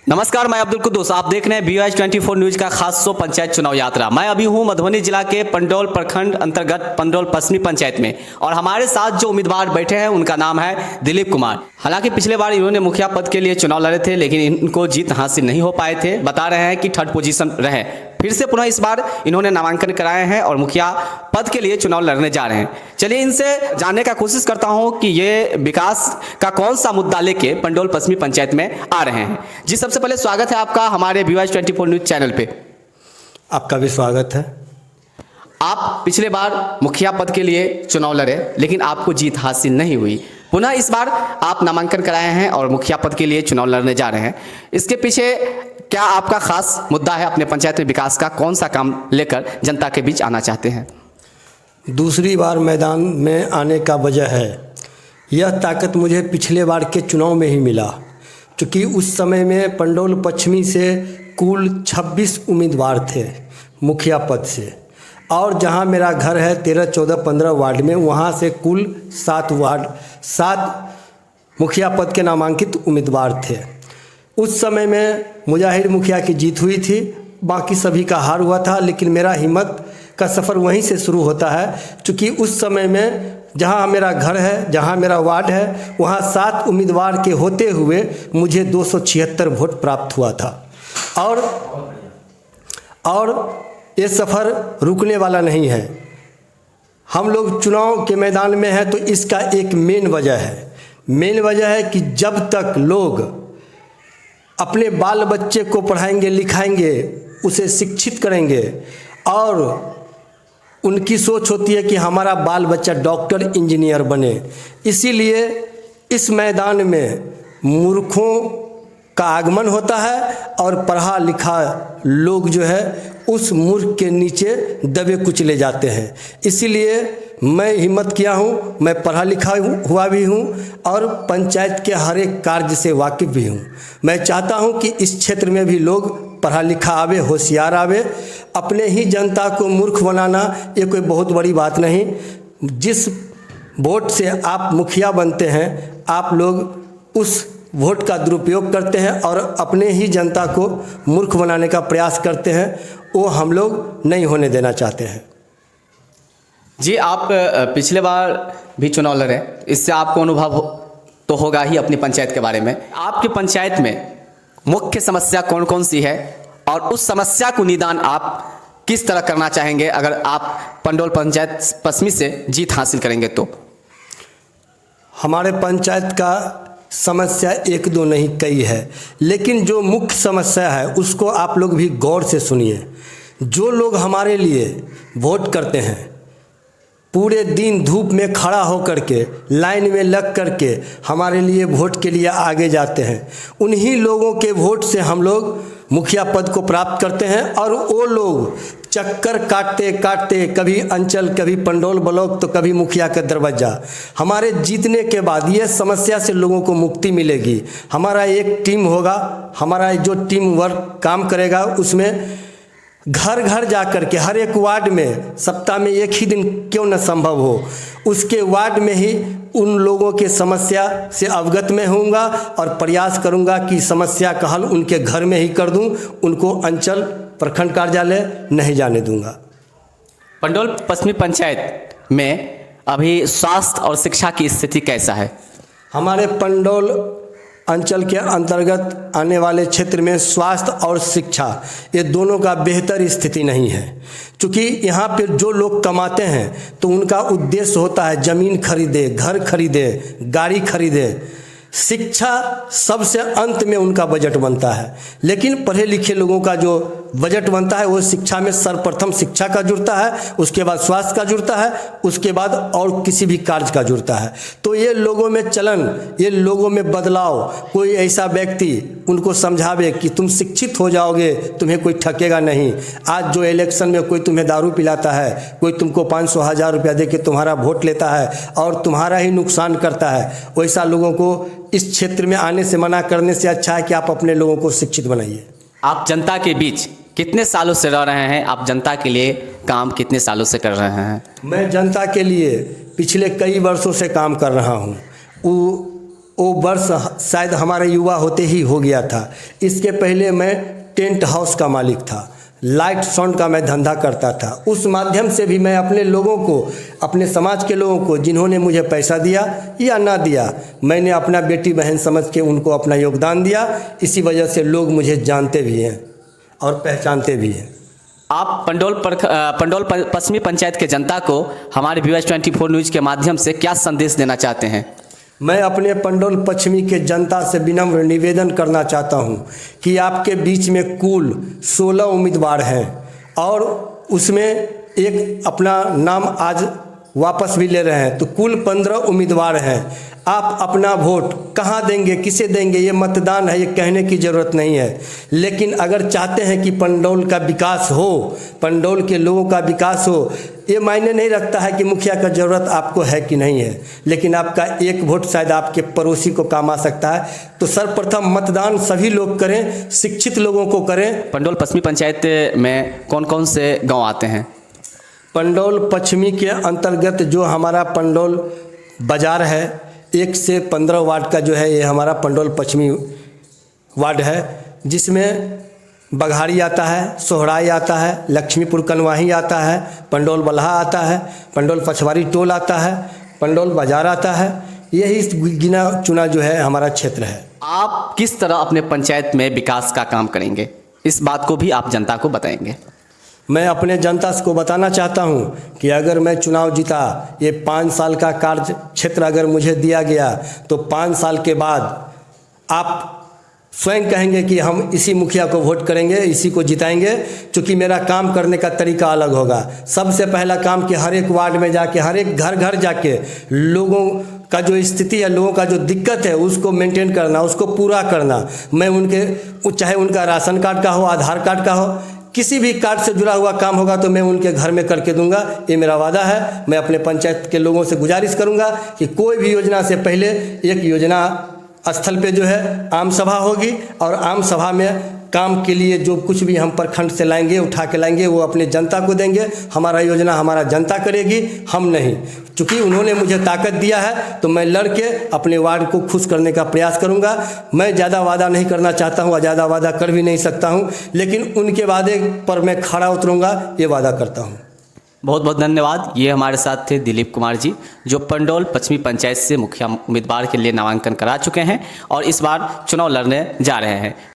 नमस्कार, मैं अब्दुल कुद्दूस। आप देख रहे हैं BOH24 न्यूज का खास शो पंचायत चुनाव यात्रा। मैं अभी हूं मधुबनी जिला के पंडौल प्रखंड अंतर्गत पंडौल पश्चिमी पंचायत में और हमारे साथ जो उम्मीदवार बैठे हैं उनका नाम है दिलीप कुमार। हालांकि पिछले बार इन्होंने मुखिया पद के लिए चुनाव लड़े थे, लेकिन इनको जीत हासिल नहीं हो पाए थे। बता रहे हैं कि थर्ड पोजीशन रहे। फिर से पुनः इस बार इन्होंने नामांकन कराए हैं और मुखिया पद के लिए चुनाव लड़ने जा रहे हैं। चलिए इनसे जानने का कोशिश करता हूं कि ये विकास का कौन सा मुद्दा लेके पंडौल पश्चिमी पंचायत में आ रहे हैं। जी, सबसे पहले स्वागत है आपका हमारे BOH24 न्यूज चैनल पे। आपका भी स्वागत है। आप पिछले बार मुखिया पद के लिए चुनाव लड़े, लेकिन आपको जीत हासिल नहीं हुई। पुनः इस बार आप नामांकन कराए हैं और मुखिया पद के लिए चुनाव लड़ने जा रहे हैं। इसके पीछे क्या आपका खास मुद्दा है? अपने पंचायत में विकास का कौन सा काम लेकर जनता के बीच आना चाहते हैं? दूसरी बार मैदान में आने का वजह है, यह ताकत मुझे पिछले बार के चुनाव में ही मिला, क्योंकि उस समय में पंडौल पश्चिमी से कुल 26 उम्मीदवार थे मुखिया पद से, और जहां मेरा घर है 13, 14, 15 वार्ड में, वहां से कुल 7 मुखिया पद के नामांकित उम्मीदवार थे। उस समय में मुजाहिर मुखिया की जीत हुई थी, बाकी सभी का हार हुआ था। लेकिन मेरा हिम्मत का सफ़र वहीं से शुरू होता है, क्योंकि उस समय में जहां मेरा घर है, जहां मेरा वार्ड है, वहां 7 उम्मीदवार के होते हुए मुझे 276 वोट प्राप्त हुआ था। और ये सफ़र रुकने वाला नहीं है। हम लोग चुनाव के मैदान में हैं तो इसका एक मेन वजह है कि जब तक लोग अपने बाल बच्चे को पढ़ाएंगे लिखाएंगे, उसे शिक्षित करेंगे, और उनकी सोच होती है कि हमारा बाल बच्चा डॉक्टर इंजीनियर बने, इसीलिए इस मैदान में मूर्खों का आगमन होता है और पढ़ा लिखा लोग जो है उस मूर्ख के नीचे दबे कुचले जाते हैं। इसीलिए मैं हिम्मत किया हूँ, मैं पढ़ा लिखा हुआ भी हूँ और पंचायत के हर एक कार्य से वाकिफ़ भी हूँ। मैं चाहता हूँ कि इस क्षेत्र में भी लोग पढ़ा लिखा आवे, होशियार आवे। अपने ही जनता को मूर्ख बनाना ये कोई बहुत बड़ी बात नहीं। जिस वोट से आप मुखिया बनते हैं, आप लोग उस वोट का दुरुपयोग करते हैं और अपने ही जनता को मूर्ख बनाने का प्रयास करते हैं, वो हम लोग नहीं होने देना चाहते हैं। जी, आप पिछले बार भी चुनाव लड़े, इससे आपको अनुभव तो होगा ही अपनी पंचायत के बारे में। आपकी पंचायत में मुख्य समस्या कौन कौन सी है और उस समस्या को निदान आप किस तरह करना चाहेंगे अगर आप पंडौल पंचायत पश्चिमी से जीत हासिल करेंगे तो? हमारे पंचायत का समस्या एक दो नहीं कई है, लेकिन जो मुख्य समस्या है उसको आप लोग भी गौर से सुनिए। जो लोग हमारे लिए वोट करते हैं, पूरे दिन धूप में खड़ा होकर के लाइन में लग करके हमारे लिए वोट के लिए आगे जाते हैं, उन्हीं लोगों के वोट से हम लोग मुखिया पद को प्राप्त करते हैं। और वो लोग चक्कर काटते काटते कभी अंचल, कभी पंडौल ब्लॉक, तो कभी मुखिया का दरवाजा। हमारे जीतने के बाद ये समस्या से लोगों को मुक्ति मिलेगी। हमारा एक टीम होगा, हमारा जो टीम वर्क काम करेगा, उसमें घर घर जा कर के हर एक वार्ड में सप्ताह में एक ही दिन क्यों न संभव हो, उसके वार्ड में ही उन लोगों के समस्या से अवगत में होऊंगा और प्रयास करूंगा कि समस्या का हल उनके घर में ही कर दूं, उनको अंचल प्रखंड कार्यालय नहीं जाने दूंगा। पंडौल पश्चिमी पंचायत में अभी स्वास्थ्य और शिक्षा की स्थिति कैसा है? हमारे पंडौल अंचल के अंतर्गत आने वाले क्षेत्र में स्वास्थ्य और शिक्षा ये दोनों का बेहतर स्थिति नहीं है, क्योंकि यहाँ पे जो लोग कमाते हैं तो उनका उद्देश्य होता है ज़मीन खरीदे, घर खरीदे, गाड़ी खरीदे। शिक्षा सबसे अंत में उनका बजट बनता है, लेकिन पढ़े लिखे लोगों का जो बजट बनता है वो शिक्षा में सर्वप्रथम शिक्षा का जुड़ता है, उसके बाद स्वास्थ्य का जुड़ता है, उसके बाद और किसी भी कार्य का जुड़ता है। तो ये लोगों में चलन, ये लोगों में बदलाव, कोई ऐसा व्यक्ति उनको समझावे कि तुम शिक्षित हो जाओगे, तुम्हें कोई ठकेगा नहीं। आज जो इलेक्शन में कोई तुम्हें दारू पिलाता है, कोई तुमको 500 1000 रुपया दे के तुम्हारा वोट लेता है और तुम्हारा ही नुकसान करता है, वैसा लोगों को इस क्षेत्र में आने से मना करने से अच्छा है कि आप अपने लोगों को शिक्षित बनाइए। आप जनता के बीच कितने सालों से रह रहे हैं? आप जनता के लिए काम कितने सालों से कर रहे हैं? मैं जनता के लिए पिछले कई वर्षों से काम कर रहा हूँ। वो वर्ष शायद हमारे युवा होते ही हो गया था। इसके पहले मैं टेंट हाउस का मालिक था, लाइट साउंड का मैं धंधा करता था। उस माध्यम से भी मैं अपने लोगों को, अपने समाज के लोगों को, जिन्होंने मुझे पैसा दिया या ना दिया, मैंने अपना बेटी बहन समझ के उनको अपना योगदान दिया। इसी वजह से लोग मुझे जानते भी हैं और पहचानते भी हैं। आप पंडोल पश्चिमी पंचायत के जनता को हमारे VOH24 न्यूज़ के माध्यम से क्या संदेश देना चाहते हैं? मैं अपने पंडोल पश्चिमी के जनता से विनम्र निवेदन करना चाहता हूं कि आपके बीच में कुल 16 उम्मीदवार हैं और उसमें एक अपना नाम आज वापस भी ले रहे हैं, तो कुल 15 उम्मीदवार हैं। आप अपना वोट कहाँ देंगे, किसे देंगे, ये मतदान है, ये कहने की ज़रूरत नहीं है। लेकिन अगर चाहते हैं कि पंडोल का विकास हो, पंडोल के लोगों का विकास हो, ये मायने नहीं रखता है कि मुखिया का ज़रूरत आपको है कि नहीं है, लेकिन आपका एक वोट शायद आपके पड़ोसी को काम आ सकता है। तो सर्वप्रथम मतदान सभी लोग करें, शिक्षित लोगों को करें। पंडोल पश्चिमी पंचायत में कौन कौन से गाँव आते हैं? पंडोल पश्चिमी के अंतर्गत जो हमारा पंडोल बाज़ार है, 1 से 15 वार्ड का जो है ये हमारा पंडोल पश्चिमी वार्ड है, जिसमें बघाड़ी आता है, सोहराई आता है, लक्ष्मीपुर कनवाही आता है, पंडोल बल्हा आता है, पंडोल पछवारी टोल आता है, पंडोल बाज़ार आता है। यही गिना चुना जो है हमारा क्षेत्र है। आप किस तरह अपने पंचायत में विकास का काम करेंगे, इस बात को भी आप जनता को बताएंगे? मैं अपने जनता को बताना चाहता हूं कि अगर मैं चुनाव जीता, ये 5 साल का कार्य क्षेत्र अगर मुझे दिया गया, तो 5 साल के बाद आप स्वयं कहेंगे कि हम इसी मुखिया को वोट करेंगे, इसी को जिताएंगे, क्योंकि मेरा काम करने का तरीका अलग होगा। सबसे पहला काम कि हर एक वार्ड में जाके, हर एक घर घर जाके लोगों का जो स्थिति है, लोगों का जो दिक्कत है, उसको मेंटेन करना, उसको पूरा करना। मैं उनके, चाहे उनका राशन कार्ड का हो, आधार कार्ड का हो, किसी भी कार्ड से जुड़ा हुआ काम होगा तो मैं उनके घर में करके दूंगा। ये मेरा वादा है। मैं अपने पंचायत के लोगों से गुजारिश करूंगा कि कोई भी योजना से पहले एक योजना स्थल पे जो है आम सभा होगी, और आम सभा में काम के लिए जो कुछ भी हम प्रखंड से लाएंगे, उठा के लाएंगे, वो अपने जनता को देंगे। हमारा योजना हमारा जनता करेगी, हम नहीं। चूँकि उन्होंने मुझे ताकत दिया है तो मैं लड़ के अपने वार्ड को खुश करने का प्रयास करूंगा। मैं ज़्यादा वादा नहीं करना चाहता हूँ, ज़्यादा वादा कर भी नहीं सकता हूँ, लेकिन उनके वादे पर मैं खड़ा उतरूँगा, ये वादा करता हूँ। बहुत बहुत धन्यवाद। ये हमारे साथ थे दिलीप कुमार जी, जो पंडोल पश्चिमी पंचायत से मुखिया उम्मीदवार के लिए नामांकन करा चुके हैं और इस बार चुनाव लड़ने जा रहे हैं।